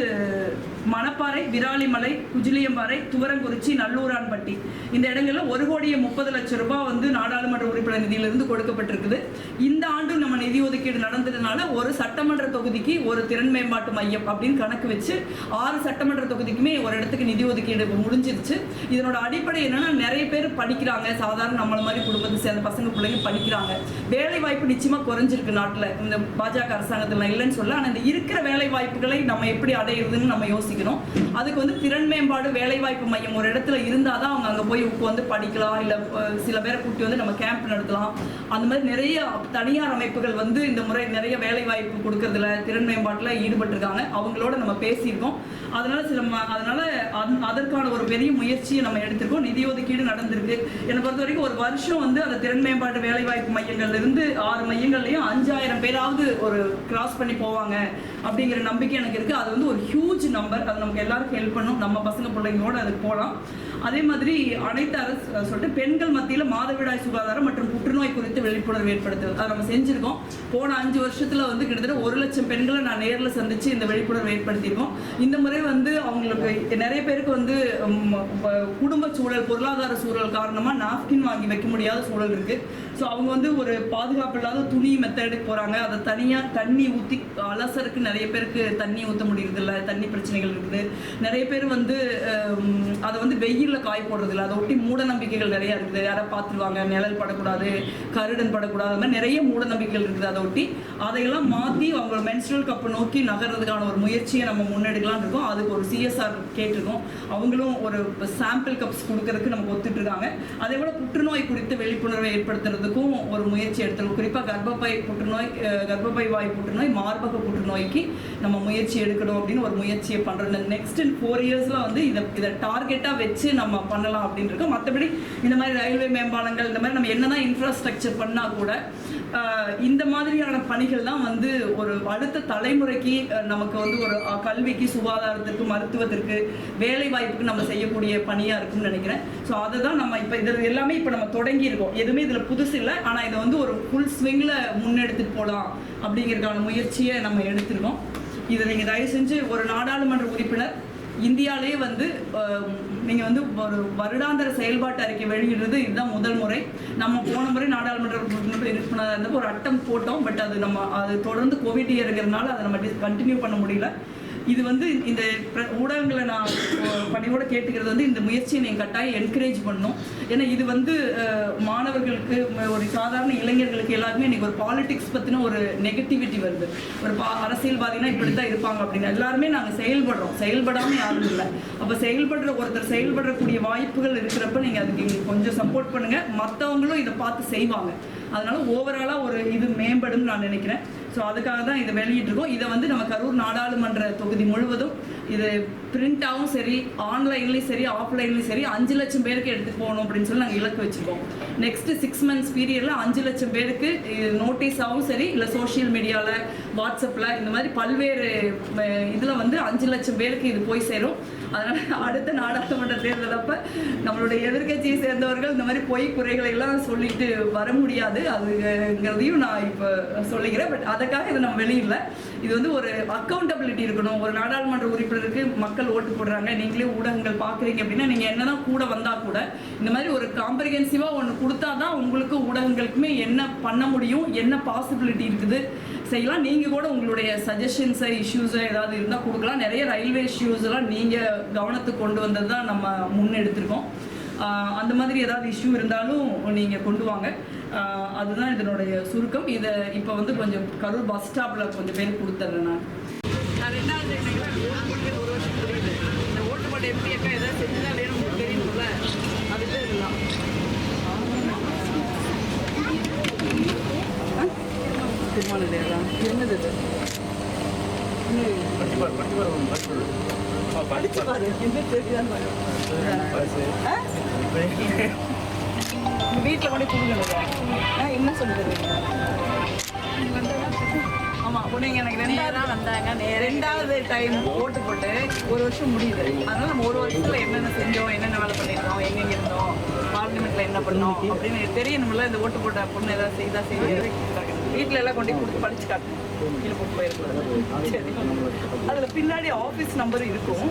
மணப்பாறை, விராலிமலை, குஜிலியம்பாறை, துவரங்குறிச்சி, நல்லூரான்பட்டி இந்த இடங்களில் 1,30,30,00,000 ரூபாய் வந்து நாடாளுமன்ற உறுப்பினர் நிதியிலிருந்து கொடுக்கப்பட்டிருக்குது. இந்த ஆண்டு நம்ம நிதி ஒதுக்கீடு நடந்ததுனால ஒரு சட்டமன்ற தொகுதிக்கு ஒரு திறன் மேம்பாட்டு மையம் அப்படின்னு கணக்கு வச்சு 6 சட்டமன்ற தொகுதிக்குமே ஒரு இடத்துக்கு நிதி ஒதுக்கீடு முடிஞ்சிருச்சு. இதனோட அடிப்படை என்னன்னா, நிறைய பேர் படிக்கிறாங்க, சாதாரண நம்மள மாதிரி குடும்பத்தை சேர்ந்த பசங்க பிள்ளைங்க படிக்கிறாங்க. வேலை வாய்ப்பு நிச்சயமா குறைஞ்சிருக்கு நாட்டில். இந்த பாஜக அரசாங்கத்தில் நான் இல்லைன்னு சொல்ல, ஆனால் இந்த இருக்கிற வேலை வாய்ப்புகளை நம்ம எப்படி அடையிறதுன்னு நம்ம யோசிக்கணும். அதுக்கு வந்து திறன் மேம்பாடு வேலைவாய்ப்பு மையம் ஒரு இடத்துல இருந்தால் தான் அவங்க அங்கே போய் உட்காந்து படிக்கலாம். இல்லை சில பேரை கூட்டி வந்து நம்ம கேம்ப் நடத்தலாம். அந்த மாதிரி நிறைய தனியார் அமைப்புகள் வந்து இந்த முறை நிறைய வேலைவாய்ப்பு கொடுக்கறதுல திறன் மேம்பாட்டில் ஈடுபட்டிருக்காங்க. அவங்களோட நம்ம பேசியிருக்கோம். அதனால அதற்கான ஒரு பெரிய முயற்சியை நம்ம எடுத்திருக்கோம். நிதி ஒதுக்கீடு நடந்திருக்கு. என்னை பொறுத்த வரைக்கும் ஒரு வருஷம் வந்து அந்த திறன் மேம்பாட்டு வேலைவாய்ப்பு மையங்கள்ல இருந்து 6 மையங்கள்லையும் 5000 பேராவது ஒரு கிராஸ் பண்ணி போவாங்க அப்படிங்கிற நம்பிக்கை எனக்கு இருக்கு. அது வந்து ஒரு ஹியூஜ் நம்பர். அது நமக்கு எல்லாருக்கும் ஹெல்ப் பண்ணும். நம்ம பசங்க பிள்ளைங்களோட அதுக்கு போகலாம். அதே மாதிரி அனைத்து அரசு சொல்லிட்டு பெண்கள் மத்தியில் மாதவிடாய் சுகாதாரம் மற்றும் புற்றுநோய் குறித்து விழிப்புணர்வு ஏற்படுத்துவது அதை நம்ம செஞ்சிருக்கோம். போன 5 வருஷத்துல வந்து கிட்டத்தட்ட 1,00,000 பெண்களை நான் நேரில் சந்திச்சு இந்த விழிப்புணர்வு ஏற்படுத்தியிருக்கோம். இந்த முறை வந்து அவங்களுக்கு நிறைய பேருக்கு வந்து குடும்ப சூழல் பொருளாதார சூழல் காரணமா நாப்கின் வாங்கி வைக்க முடியாத சூழல் இருக்கு. ஸோ அவங்க வந்து ஒரு பாதுகாப்பு இல்லாத துணி மெத்தடுக்கு போறாங்க. அதை தனியாக தண்ணி ஊற்றி அலசருக்கு நிறைய பேருக்கு தண்ணி ஊற்ற முடியறது இல்லை. தண்ணி பிரச்சனைகள் இருக்குது. நிறைய பேர் வந்து அதை வந்து வெயிலில் காய போடுறது இல்லை. அதை ஒட்டி மூட நம்பிக்கைகள் நிறையா இருக்குது. யாரை பார்த்துருவாங்க, நிழல் படக்கூடாது, கருடன் படக்கூடாது, அந்த மாதிரி நிறைய மூட நம்பிக்கைகள் இருக்குது. அதை ஒட்டி அதையெல்லாம் மாற்றி அவங்களோட மென்ஸ்ட்ரல் கப்பை நோக்கி நகர்றதுக்கான ஒரு முயற்சியை நம்ம முன்னெடுக்கலாம்னு இருக்கோம். அதுக்கு ஒரு CSR கேட்டிருக்கோம். அவங்களும் ஒரு சாம்பிள் கப்ஸ் கொடுக்கறதுக்கு நமக்கு ஒத்துட்டு இருக்காங்க. அதே போல் புற்றுநோய் குறித்த விழிப்புணர்வை ஏற்படுத்துறதுக்கும் ஒரு முயற்சி எடுத்துருக்கோம். குறிப்பாக கர்ப்பப்பை புற்றுநோய், கர்ப்பப்பை வாய் புற்றுநோய், மார்பக புற்றுநோய்க்கு நம்ம முயற்சி எடுக்கணும் அப்படின்னு ஒரு முயற்சியை பண்ணுறோம். இந்த நெக்ஸ்ட் 4 இயர்ஸ்ல வந்து இதை டார்கெட்டாக வச்சு நம்ம பண்ணலாம் அப்படின்னு இருக்கோம். மற்றபடி இந்த மாதிரி ரயில்வே மேம்பாலங்கள், இந்த மாதிரி நம்ம என்னதான் இன்ஃப்ராஸ்ட்ரக்சர் பண்ணால் கூட இந்த மாதிரியான பணிகள் தான் வந்து ஒரு அடுத்த தலைமுறைக்கு நமக்கு வந்து ஒரு கல்விக்கு, சுகாதாரத்திற்கு, மருத்துவத்திற்கு, வேலை வாய்ப்புக்கு நம்ம செய்யக்கூடிய பணியாக இருக்குன்னு நினைக்கிறேன். ஸோ அதை தான் நம்ம இப்போ இது எல்லாமே இப்போ நம்ம தொடங்கி இருக்கோம். எதுவுமே இதில் புதுசு இல்லை. ஆனால் இதை வந்து ஒரு ஃபுல் ஸ்விங்கில் முன்னெடுத்துட்டு போகலாம் அப்படிங்கிறதுக்கான முயற்சியை நம்ம எடுத்திருக்கோம். இதை நீங்கள் தயவு செஞ்சு ஒரு நாடாளுமன்ற உறுப்பினர் இந்தியாவிலே வந்து நீங்கள் வந்து ஒரு வருடாந்திர செயல்பாட்டு அறிக்கை வெளியிடுறது இதுதான் முதல் முறை. நம்ம போன முறை நாடாளுமன்ற உறுப்பினராக இருந்தப்போ ஒரு அட்டம் போட்டோம். பட் அது தொடர்ந்து கோவிட் இயர்ங்கிறதுனால அதை நம்ம கண்டினியூ பண்ண முடியல. இது வந்து இந்த ஊடகங்களை நான் பணியோட கேட்டுக்கிறது வந்து இந்த முயற்சியை நீங்கள் கட்டாயம் என்கரேஜ் பண்ணணும். ஏன்னா இது வந்து மாணவர்களுக்கு, ஒரு சாதாரண இளைஞர்களுக்கு எல்லாருமே இன்னைக்கு ஒரு பாலிடிக்ஸ் பற்றின ஒரு நெகட்டிவிட்டி வருது. ஒரு அரசியல்வாதினா இப்படி தான் இருப்பாங்க அப்படின்னு. எல்லாருமே நாங்கள் செயல்படுறோம். செயல்படாமல் யாரும் இல்லை. அப்போ ஒருத்தர் செயல்படக்கூடிய வாய்ப்புகள் இருக்கிறப்ப நீங்கள் அதுக்கு கொஞ்சம் சப்போர்ட் பண்ணுங்கள். மற்றவங்களும் இதை பார்த்து செய்வாங்க. அதனால ஓவராலாக ஒரு இது மேம்படும் நான் நினைக்கிறேன். ஸோ அதுக்காக தான் இதை வெளியிட்டிருக்கோம். இதை வந்து நம்ம கரூர் நாடாளுமன்ற தொகுதி முழுவதும் இது பிரிண்டாகவும் சரி, ஆன்லைன்லேயும் சரி, ஆஃப்லைன்லேயும் சரி 5 லட்சம் பேருக்கு எடுத்துகிட்டு போகணும் அப்படின்னு சொல்லி நாங்கள் இலக்கு வச்சுருக்கோம். நெக்ஸ்ட் 6 months பீரியடில் 5 லட்சம் பேருக்கு நோட்டீஸாகவும் சரி, இல்லை சோஷியல் மீடியாவில், வாட்ஸ்அப்பில், இந்த மாதிரி பல்வேறு இதில் வந்து 5 லட்சம் பேருக்கு இது போய் சேரும். அதனால் அடுத்த நாடாளுமன்ற தேர்தல் அப்போ நம்மளுடைய எதிர்கட்சியை சேர்ந்தவர்கள் இந்த மாதிரி பொய் குறைகளை எல்லாம் சொல்லிட்டு வர முடியாது. அதுங்கிறதையும் நான் இப்போ சொல்லிக்கிறேன். பட் அதுக்காக இதை நம்ம வெளியிடல. இது வந்து ஒரு அக்கௌண்டபிலிட்டி இருக்கணும். ஒரு நாடாளுமன்ற உறுப்பினருக்கு மக்கள் ஓட்டு போடுறாங்க, நீங்களே ஊடகங்கள் பார்க்குறீங்க அப்படின்னா நீங்கள் என்னதான் கூட வந்தால் கூட இந்த மாதிரி ஒரு காம்ப்ரிஹென்சிவாக ஒன்று கொடுத்தா தான் உங்களுக்கு ஊடகங்களுக்குமே என்ன பண்ண முடியும், என்ன பாசிபிலிட்டி இருக்குது செய்யலாம். நீங்கள் கூட உங்களுடைய சஜஷன்ஸை, இஷ்யூஸை ஏதாவது இருந்தால் கொடுக்கலாம். நிறைய ரயில்வே இஷ்யூஸ் எல்லாம் நீங்கள் கவனத்துக்கு கொண்டு வந்தது தான் நம்ம முன்னெடுத்திருக்கோம். அந்த மாதிரி ஏதாவது இஷ்யூ இருந்தாலும் நீங்கள் கொண்டு வாங்க. அதுதான் இதனுடைய சுருக்கம். இதை இப்போ வந்து கொஞ்சம் கரூர் பஸ் ஸ்டாப்பில் கொஞ்சம் பேர் கொடுத்துட்றேன். நான் 2வது ஒரு வருஷம் புரியுது. இந்த ஓட்டுப்பாடு எப்படி அக்கா ஏதாவது செஞ்சுதான் வேணும் தெரியும்ல, அதுக்கு இதெல்லாம் திருமணம் என்னது இது படிச்சு பாரு. என்ன தெரியுதான்னு வீட்டில் கூட கொடுங்க. என்ன சொல்லி தருவீங்க? ஆமாம், நீங்கள் எனக்கு 2வது வந்தாங்க. 2வது டைம் ஓட்டு போட்டு 1 வருஷம் முடியுது. அதனால் நம்ம 1 வருஷத்தில் என்னென்ன செஞ்சோம், என்னென்ன வேலை பண்ணியிருந்தோம், எங்கெங்கே இருந்தோம், பார்லிமெண்ட்டில் என்ன பண்ணோம் அப்படின்னு தெரியணும்ல. இந்த ஓட்டு போட்ட பொண்ணு ஏதாவது செய்ய வீட்டில் எல்லாம் கொண்டு கொடுத்து படிச்சு காட்டணும். கீழே போட்டு போயிருக்கூடாது. சரி, அதில் பின்னாடி ஆஃபீஸ் நம்பர் இருக்கும்.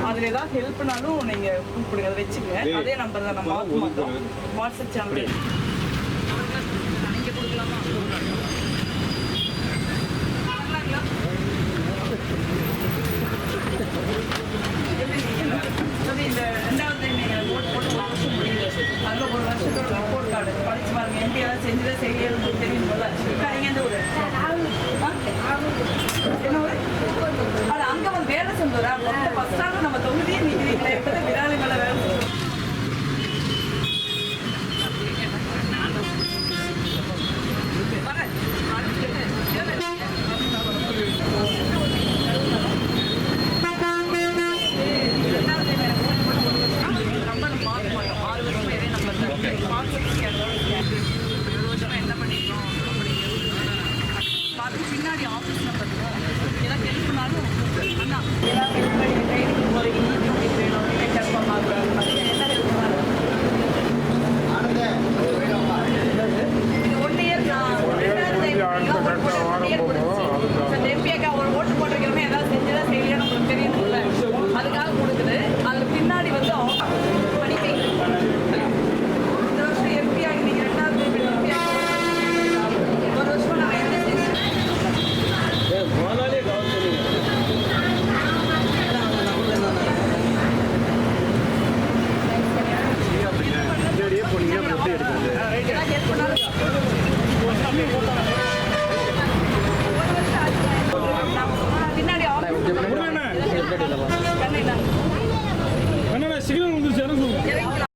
அதில் ஏதாவது ஹெல்ப்னாலும் நீங்கள் கூப்பிடுங்க, அதை வச்சுக்கங்க. அதே நம்பர் தான் நம்ம மாற்ற மாட்டோம். வாட்ஸ்அப் சேனல் நீங்கள் கொடுக்கலாமா? இந்த 2வது நீங்கள் ஓட்டு போட்டு 1 வருஷம் முடியுது. அதில் 1 வருஷத்தோட ரிப்போர்ட் கார்டு படிச்சு பாருங்க. எம்பி ஏதாவது செஞ்சதை செய்யறது தெரியும் போல. எந்த ஊர்? என்ன ஊரு? அது அங்க வந்து வேலை செஞ்சோரா ஃபர்ஸ்ட் நம்ம தொகுதியே நிக்கிறீங்களே விராலி